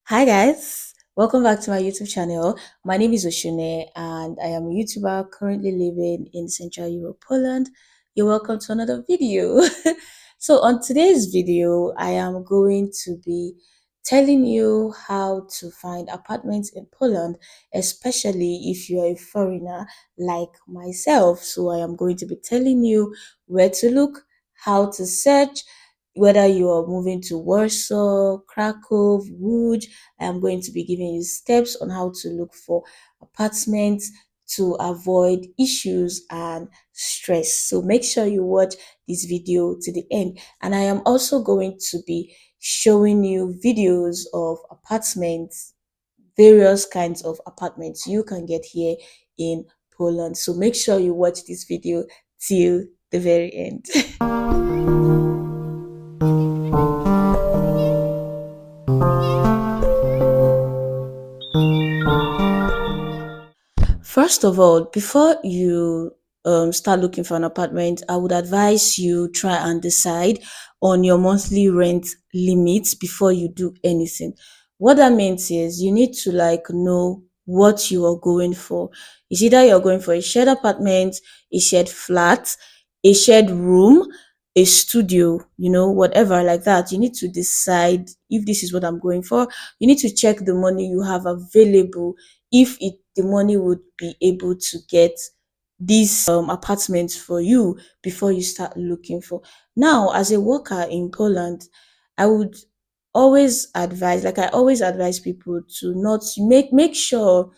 Hi guys, welcome back to my YouTube channel. My name is Oshune and I am a YouTuber currently living in Central Europe, Poland. You're welcome to another video. So on today's video, I am going to be telling you how to find apartments in Poland, especially if you're a foreigner like myself. So I am going to be telling you where to look, how to search, whether you are moving to Warsaw, Krakow, Łódź. I am going to be giving you steps on how to look for apartments to avoid issues and stress. So make sure you watch this video to the end. And I am also going to be showing you videos of apartments, various kinds of apartments you can get here in Poland. So make sure you watch this video till the very end. First of all, before you start looking for an apartment, I would advise you try and decide on your monthly rent limits before you do anything. What that means is you need to know what you are going for. It's either you're going for a shared apartment, a shared flat, a shared room, a studio, whatever like that. You need to decide if this is what I'm going for. You need to check the money you have available if the money would be able to get these apartments for you before you start looking for. Now, as a worker in Poland, I would always advise, like I always advise people to not make sure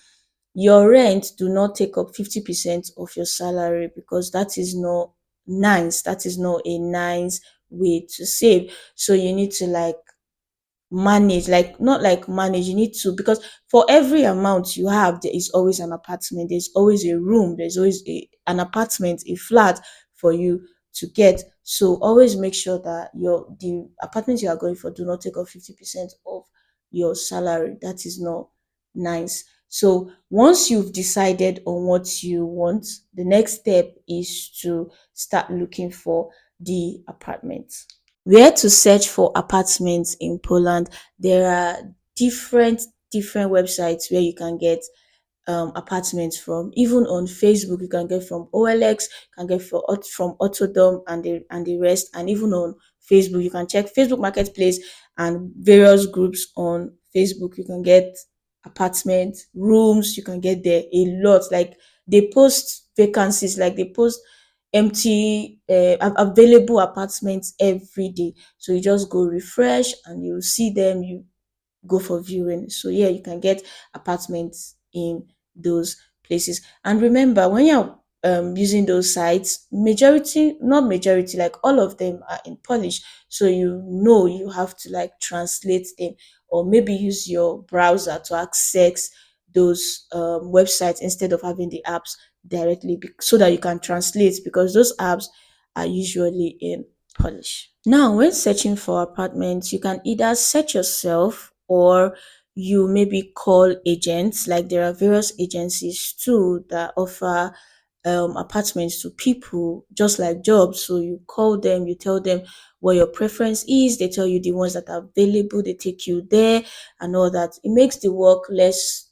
your rent do not take up 50% of your salary, because that is not nice. That is not a nice way to save. So you need to manage, like not like manage, you need to, because for every amount you have there is always an apartment, there's always a room, there's always an apartment, a flat for you to get. So always make sure that the apartment you are going for do not take up 50% of your salary. That is not nice. So once you've decided on what you want, the next step is to start looking for the apartment. Where to search for apartments in Poland? There are different different websites where you can get apartments from. Even on Facebook, you can get from OLX, you can get from Autodom and the rest. And even on Facebook, you can check Facebook Marketplace and various groups on Facebook. You can get apartments, rooms. You can get there a lot. Like they post vacancies, like they post empty available apartments every day. So you just go refresh and you see them. You go for viewing. So yeah, you can get apartments in those places. And remember, when you're using those sites, majority, not majority, like all of them are in Polish. So you have to translate them, or maybe use your browser to access those websites instead of having the apps directly, so that you can translate, because those apps are usually in Polish. Now, when searching for apartments, you can either search yourself, or you maybe call agents. Like there are various agencies too that offer apartments to people, just like jobs. So you call them, you tell them what your preference is, they tell you the ones that are available, they take you there and all that. It makes the work less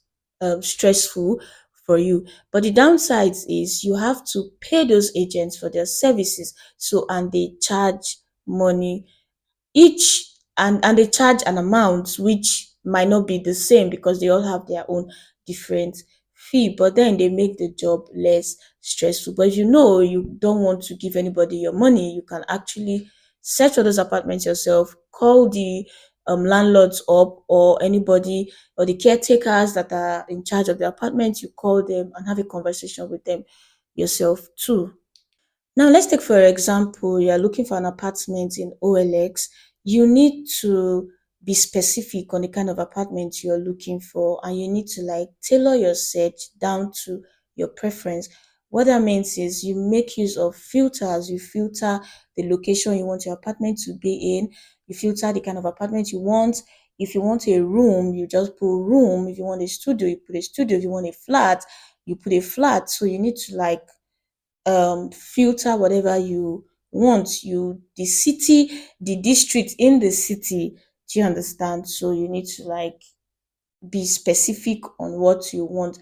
stressful for you. But the downside is you have to pay those agents for their services. So, and they charge money each, and they charge an amount which might not be the same, because they all have their own different fee, but then they make the job less stressful. But if you don't want to give anybody your money, you can actually search for those apartments yourself, call the landlords up, or anybody, or the caretakers that are in charge of the apartment. You call them and have a conversation with them yourself too. Now, let's take for example, you are looking for an apartment in OLX. You need to be specific on the kind of apartment you're looking for, and you need to tailor your search down to your preference. What that means is you make use of filters. You filter the location you want your apartment to be in, you filter the kind of apartment you want. If you want a room, you just put room. If you want a studio, you put a studio. If you want a flat, you put a flat. So you need to filter whatever you want. The city, the district in the city, do you understand? So you need to be specific on what you want.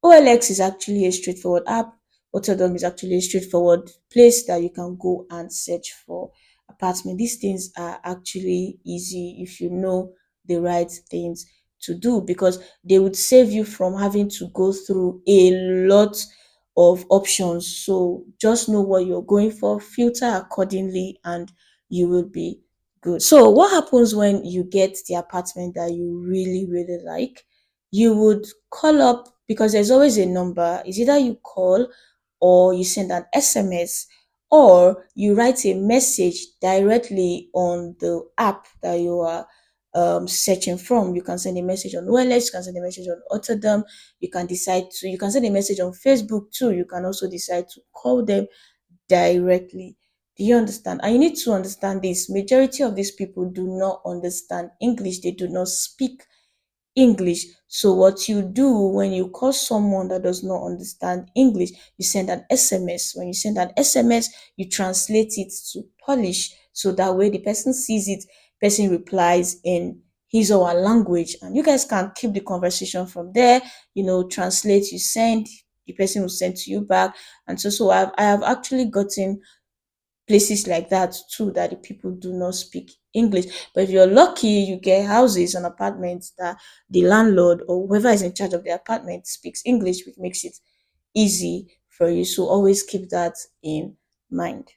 OLX is actually a straightforward app. Autodom is actually a straightforward place that you can go and search for apartment. These things are actually easy if you know the right things to do, because they would save you from having to go through a lot of options. So just know what you're going for, filter accordingly, and you will be good. So what happens when you get the apartment that you really, really like? You would call up, because there's always a number. It's either you call or you send an SMS or you write a message directly on the app that you are searching from. You can send a message on OLX, you can send a message on Autodom, you can send a message on Facebook too. You can also decide to call them directly. Do you understand? And you need to understand this. Majority of these people do not understand English. They do not speak English. So what you do when you call someone that does not understand English, you send an SMS. When you send an SMS, you translate it to Polish, so that way the person sees it, person replies in his or her language, and you guys can keep the conversation from there. Translate, you send, the person will send to you back. And so I have actually gotten places like that too, that the people do not speak English. But if you're lucky, you get houses and apartments that the landlord or whoever is in charge of the apartment speaks English, which makes it easy for you. So always keep that in mind.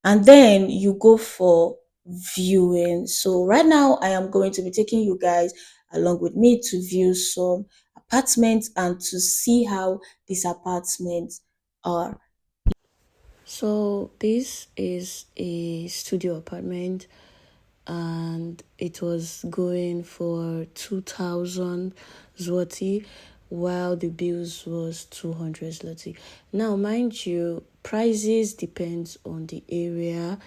And then you go for viewing. So right now I am going to be taking you guys along with me to view some apartments and to see how these apartments are. So this is a studio apartment, and it was going for 2,000 zloty, while the bills was 200 zloty. Now, mind you, prices depends on the area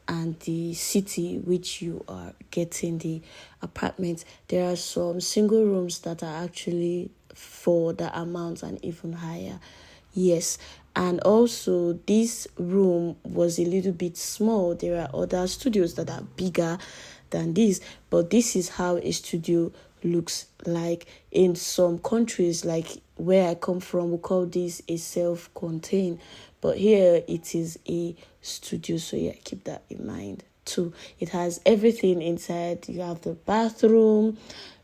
and the city which you are getting the apartment. There are some single rooms that are actually for the amount and even higher. Yes. And also, this room was a little bit small. There are other studios that are bigger than this, but this is how a studio looks like. In some countries, like where I come from, we call this a self-contained, but here it is a studio. So yeah, keep that in mind too. It has everything inside. You have the bathroom,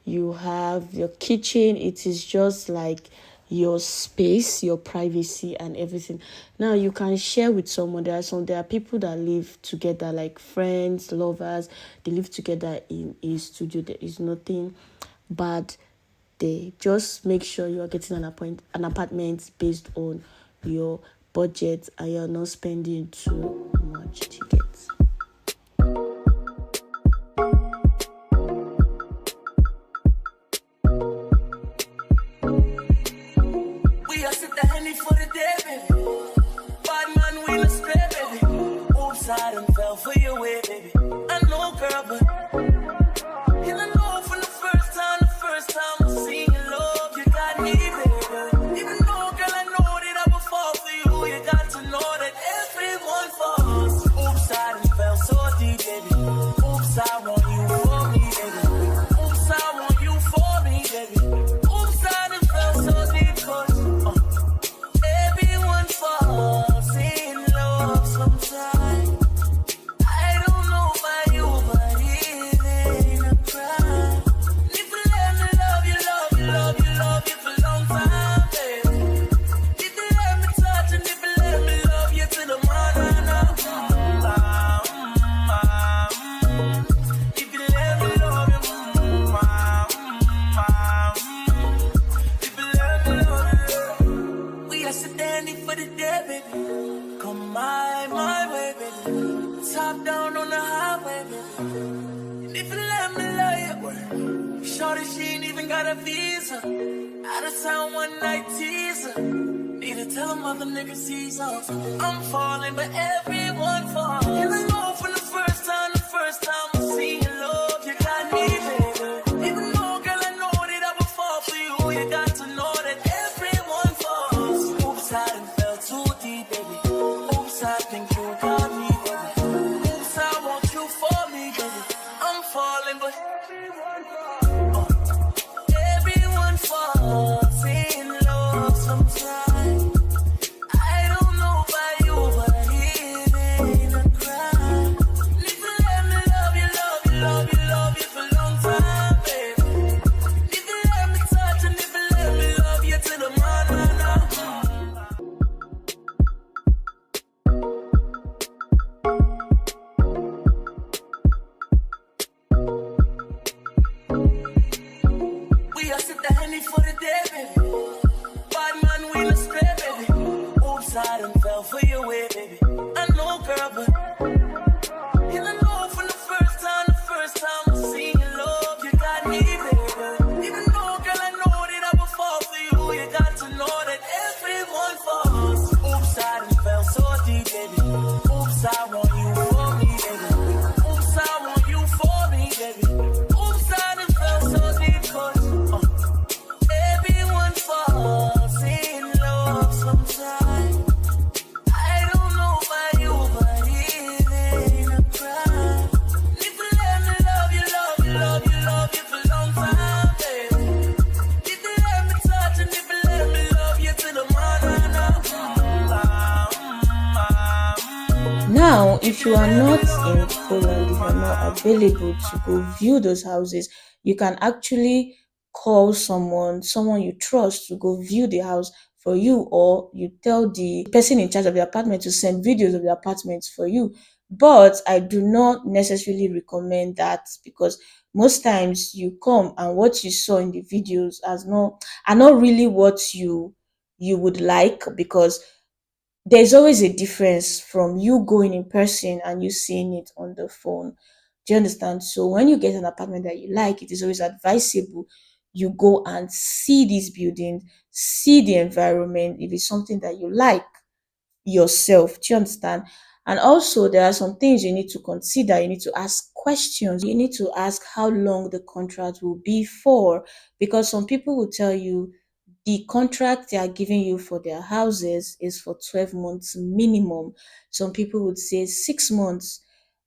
you have your kitchen. It is just like your space, your privacy, and everything. Now you can share with someone. There are people that live together, like friends, lovers. They live together in a studio. There is nothing bad. They just make sure you are getting an apartment based on your budget, and you're not spending too much tickets. We are sit the Henny for the day, baby. Bad man, we no spray, baby. Oops, I done fell for your way, baby. I know, girl, but you don't know from the first time I seen your love, you got me, baby. Even though, girl, I know that I will fall for you, you got to know that everyone falls. Oops, I done fell so deep, baby. Oops, I want you for me, baby. Oops, I want you for me, baby. Oops, I done fell so deep, 'cause everyone falls in love sometimes. I don't know about you, but it ain't a crime. If you let me love you, love you, love you, love you for a long time, baby. If you let me touch and if you let me love you to the morning, if you let me love you, if you let me love you, we are standing for the day, baby. Come my way, baby. Top down on the highway, baby. And if you let me love you, shorty, she ain't even got a visa. Out of town one night teaser. Need to tell them other niggas he's off. I'm falling, but everyone falls. And I know from the first time I see your love, you got me, baby. Even though, girl, I know that I will fall for you, you got to know that everyone falls. Oops, I done fell too deep, baby. Oops, I think you got me, baby. Oops, I want you for me, baby. I'm falling, but everyone falls. for the day, baby. Bad man, we no spray, baby. Oops, I done fell for your way, baby. I know, girl, but you don't know from the first time I seen your love, you got me, baby. Even though, girl, I know that I will fall for you, you got to know that everyone falls. Oops, I done fell so deep, baby. Oops, I want you for me, baby. Oops, I want you for me, baby. Oops, I done fell so deep, 'cause everyone falls in love sometimes. I don't know about you, but it ain't a crime. If you let me love you, love you, love you, love you for a long time, baby. If you let me touch and if you let me love you to the morning, Now, if you are not in Poland, if you're not available to go view those houses, you can actually call someone you trust to go view the house for you, or you tell the person in charge of the apartment to send videos of the apartment for you. But I do not necessarily recommend that, because most times you come and what you saw in the videos are not really what you would like, because there's always a difference from you going in person and you seeing it on the phone. Do you understand? So when you get an apartment that you like, it is always advisable you go and see these buildings, see the environment, if it's something that you like yourself. Do you understand? And also, there are some things you need to consider. You need to ask questions. You need to ask how long the contract will be for, because some people will tell you the contract they are giving you for their houses is for 12 months minimum. Some people would say 6 months.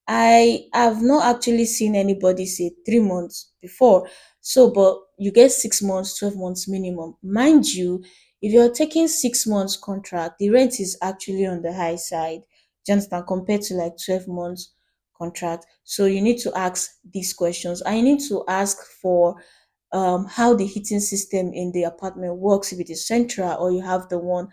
I have not actually seen anybody say 3 months before. So, but you get 6 months, 12 months minimum. Mind you, if you're taking 6 months contract, the rent is actually on the high side. Do you understand? Compared to like 12 months contract. So you need to ask these questions. I need to ask for how the heating system in the apartment works, if it is central or you have the one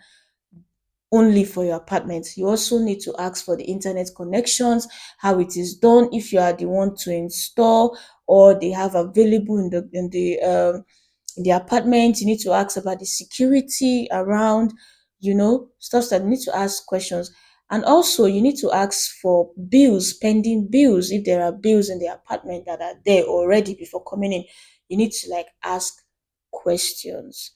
only for your apartment. You also need to ask for the internet connections, how it is done, if you are the one to install or they have available in the apartment. You need to ask about the security around, stuff that you need to ask questions. And also you need to ask for bills, pending bills. If there are bills in the apartment that are there already before coming in, you need to like ask questions.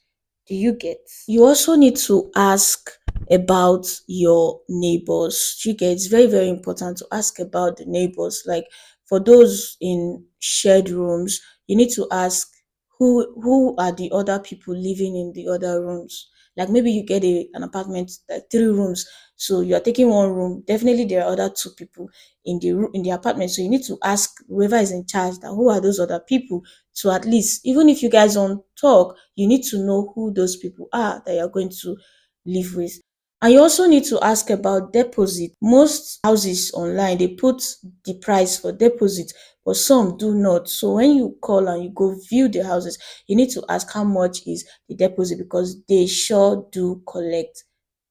Do you get? You also need to ask about your neighbors. Do you get? It's very, very important to ask about the neighbors. Like for those in shared rooms, you need to ask who are the other people living in the other rooms. Like maybe you get an apartment like 3 rooms, so you are taking one room. Definitely, there are other two people in the apartment. So you need to ask whoever is in charge that who are those other people. So at least, even if you guys don't talk, you need to know who those people are that you're going to live with. And you also need to ask about deposit. Most houses online, they put the price for deposit, but some do not. So when you call and you go view the houses, you need to ask how much is the deposit, because they sure do collect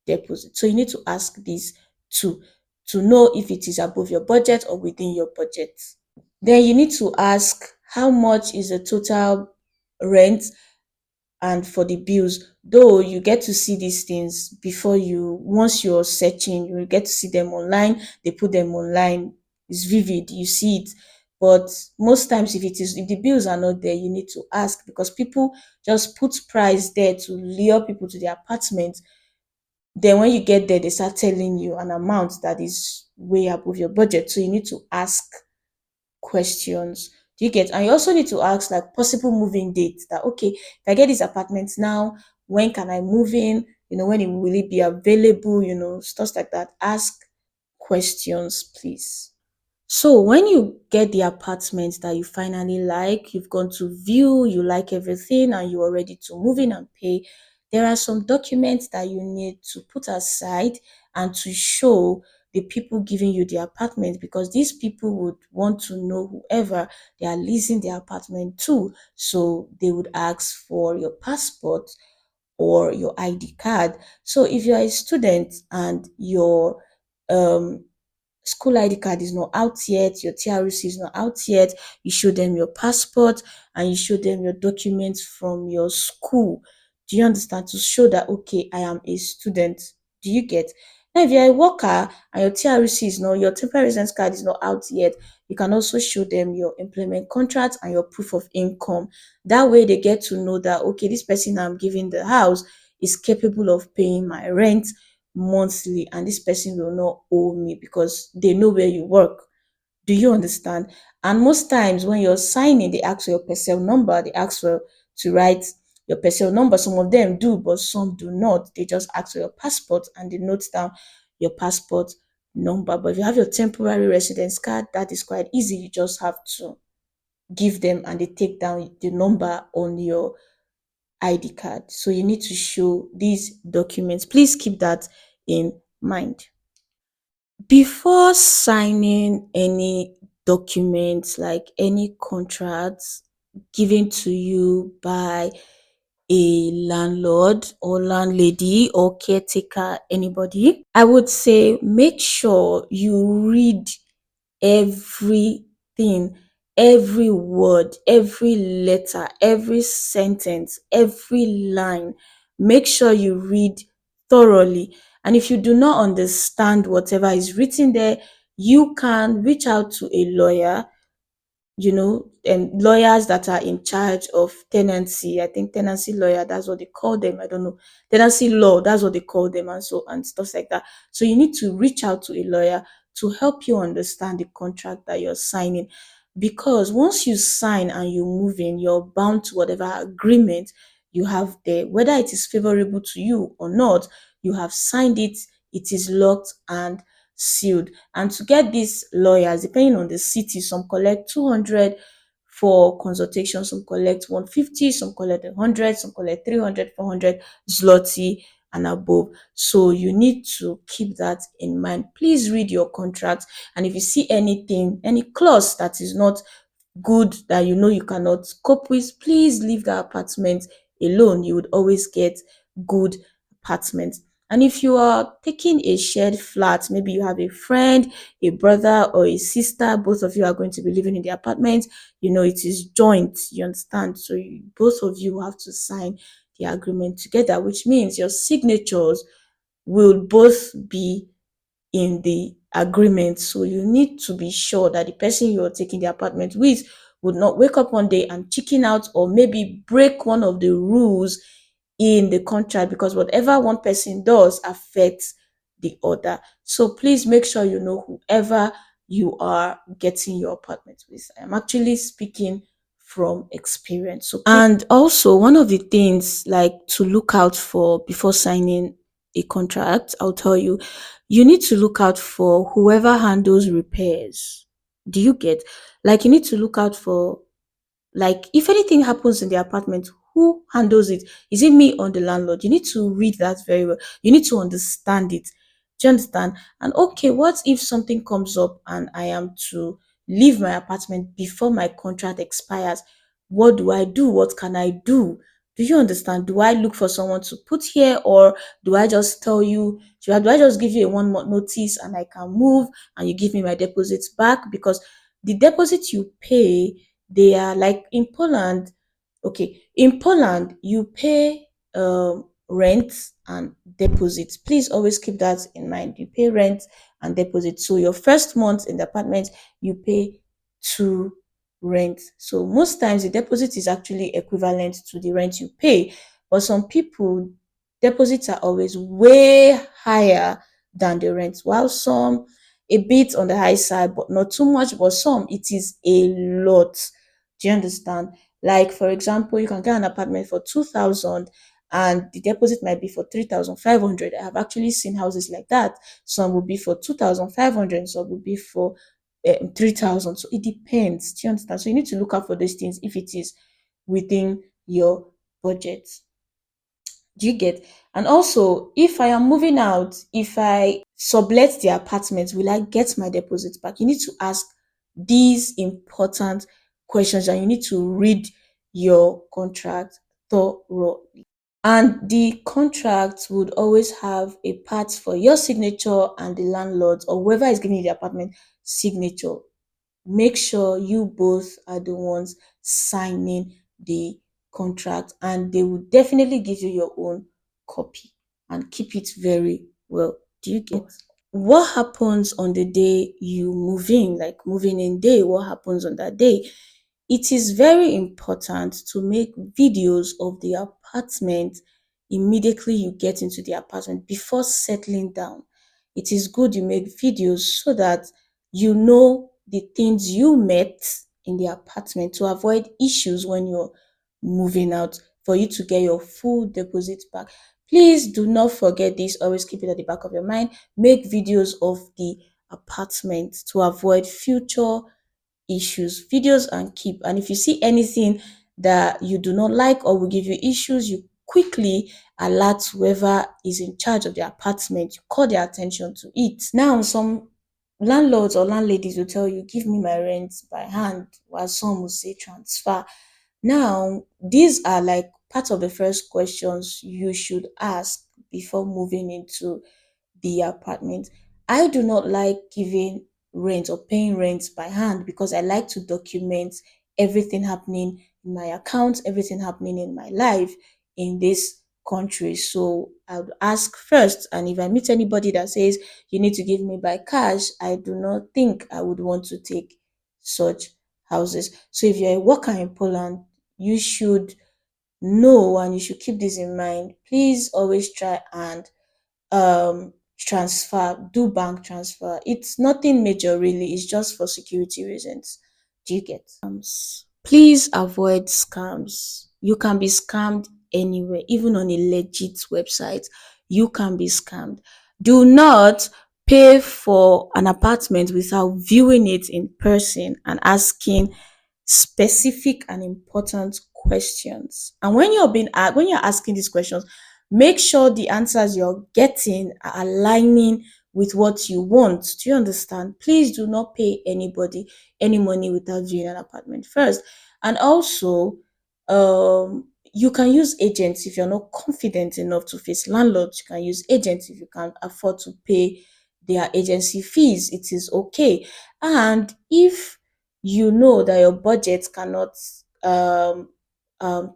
deposit. So you need to ask this too, to know if it is above your budget or within your budget. Then you need to ask how much is the total rent and for the bills. Though you get to see these things before once you're searching, you will get to see them online. They put them online. It's vivid, you see it. But most times, if the bills are not there, you need to ask, because people just put price there to lure people to the apartment. Then when you get there, they start telling you an amount that is way above your budget. So you need to ask questions. Do you get? And you also need to ask like possible moving dates, that okay, if I get this apartment now, when can I move in? When will it be available? Stuff like that. Ask questions, please. So when you get the apartment that you finally like, you've gone to view, you like everything, and you are ready to move in and pay, there are some documents that you need to put aside and to show the people giving you the apartment, because these people would want to know whoever they are leasing the apartment to. So they would ask for your passport or your ID card. So if you're a student and um school ID card is not out yet, your TRC is not out yet, you show them your passport and you show them your documents from your school. Do you understand? To show that, okay, I am a student. Do you get? Now, if you're a worker and your TRC is not, your temporary residence card is not out yet, you can also show them your employment contract and your proof of income. That way, they get to know that, okay, this person I'm giving the house is capable of paying my rent monthly, and this person will not owe me because they know where you work. Do you understand? And most times when you're signing, they ask for your personal number, they ask for to write your personal number. Some of them do, but some do not. They just ask for your passport and they note down your passport number. But if you have your temporary residence card, that is quite easy. You just have to give them and they take down the number on your ID card. So you need to show these documents. Please keep that in mind. Before signing any documents, like any contracts given to you by a landlord or landlady or caretaker, anybody, I would say make sure you read everything, every word, every letter, every sentence, every line. Make sure you read thoroughly. And if you do not understand whatever is written there, you can reach out to a lawyer, and lawyers that are in charge of tenancy. I think tenancy lawyer, that's what they call them. I don't know. Tenancy law, that's what they call them, and so and stuff like that. So you need to reach out to a lawyer to help you understand the contract that you're signing. Because once you sign and you move in, you're bound to whatever agreement you have there, whether it is favorable to you or not. You have signed it, it is locked and sealed. And to get these lawyers, depending on the city, some collect 200 for consultation, some collect 150, some collect 100, some collect 300, 400 zloty and above. So you need to keep that in mind. Please read your contract, and if you see anything, any clause that is not good, that you know you cannot cope with, please leave the apartment alone. You would always get good apartments. And if you are taking a shared flat, maybe you have a friend, a brother, or a sister, both of you are going to be living in the apartment, it is joint, you understand? So both of you have to sign the agreement together, which means your signatures will both be in the agreement. So you need to be sure that the person you're taking the apartment with would not wake up one day and chicken out or maybe break one of the rules in the contract, because whatever one person does affects the other. So please make sure you know whoever you are getting your apartment with. I'm actually speaking from experience. So and also one of the things like to look out for before signing a contract, I'll tell you, you need to look out for whoever handles repairs. Do you get? Like, you need to look out for, like, if anything happens in the apartment, who handles it? Is it me or the landlord? You need to read that very well. You need to understand it. Do you understand? And okay, what if something comes up and I am to leave my apartment before my contract expires? What do I do? What can I do? Do you understand? Do I look for someone to put here, or do I just tell you, do I just give you a 1 month notice and I can move and you give me my deposits back? Because the deposit you pay, they are like in Poland. Okay, in Poland, you pay rent and deposits. Please always keep that in mind. You pay rent and deposit. So your first month in the apartment, you pay two rent. So most times the deposit is actually equivalent to the rent you pay. But some people, deposits are always way higher than the rent, while some a bit on the high side, but not too much. But some, it is a lot. Do you understand? Like, for example, you can get an apartment for 2,000 and the deposit might be for 3,500. I have actually seen houses like that. Some will be for 2,500, some will be for 3,000. So it depends. Do you understand? So you need to look out for these things if it is within your budget. Do you get? And also, if I am moving out, if I sublet the apartment, will I get my deposit back? You need to ask these important questions, and you need to read your contract thoroughly. And the contract would always have a part for your signature and the landlord or whoever is giving you the apartment signature. Make sure you both are the ones signing the contract, and they will definitely give you your own copy and keep it very well. Do you get? What happens on the day you move in, like moving in day? What happens on that day? It is very important to make videos of the apartment immediately you get into the apartment before settling down. It is good you make videos so that you know the things you met in the apartment to avoid issues when you're moving out, for you to get your full deposit back. Please do not forget this. Always keep it at the back of your mind. Make videos of the apartment to avoid future issues. Videos and keep. And if you see anything that you do not like or will give you issues, you quickly alert whoever is in charge of the apartment. You call their attention to it. Now, some landlords or landladies will tell you, give me my rent by hand, while some will say transfer. Now, these are like part of the first questions you should ask before moving into the apartment. I do not like giving rent or paying rent by hand because I like to document everything happening in my account, everything happening in my life in this country. So I would ask first, and if I meet anybody that says you need to give me by cash, I do not think I would want to take such houses. So if you're a worker in Poland, you should know and you should keep this in mind. Please always try and transfer, do bank transfer. It's nothing major really, it's just for security reasons. Do you get? Please avoid scams. You can be scammed anywhere, even on a legit website. You can be scammed. Do not pay for an apartment without viewing it in person and asking specific and important questions. And when when you're asking these questions, make sure the answers you're getting are aligning with what you want. Do you understand? Please do not pay anybody any money without viewing an apartment first. And also, you can use agents if you're not confident enough to face landlords. You can use agents if you can afford to pay their agency fees. It is okay. And if you know that your budget cannot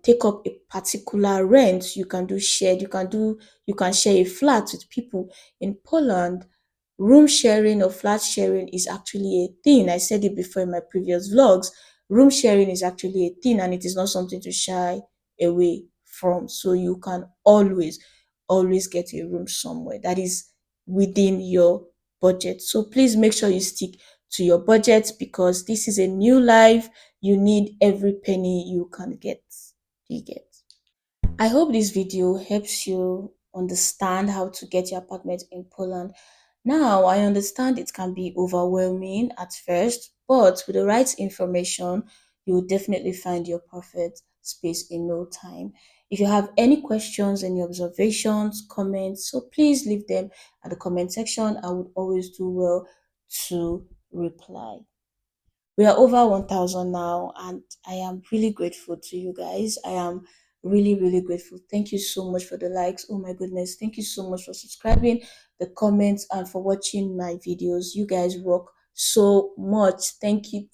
take up a particular rent, you can do shared. You can share a flat with people in Poland. Room sharing or flat sharing is actually a thing. I said it before in my previous vlogs. Room sharing is actually a thing, and it is not something to shy away from. So you can always get a room somewhere that is within your budget. So please make sure you stick to your budget because this is a new life. You need every penny you can get. You get. I hope this video helps you understand how to get your apartment in Poland. Now, I understand it can be overwhelming at first, but with the right information, you will definitely find your perfect space in no time. If you have any questions, any observations, comments, so please leave them at the comment section. I would always do well to reply. We are over 1,000 now, and I am really grateful to you guys. I am really grateful. Thank you so much for the likes. Oh my goodness. Thank you so much for subscribing, the comments, and for watching my videos. You guys rock so much. Thank you.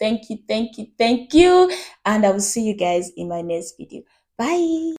And I will see you guys in my next video. Bye.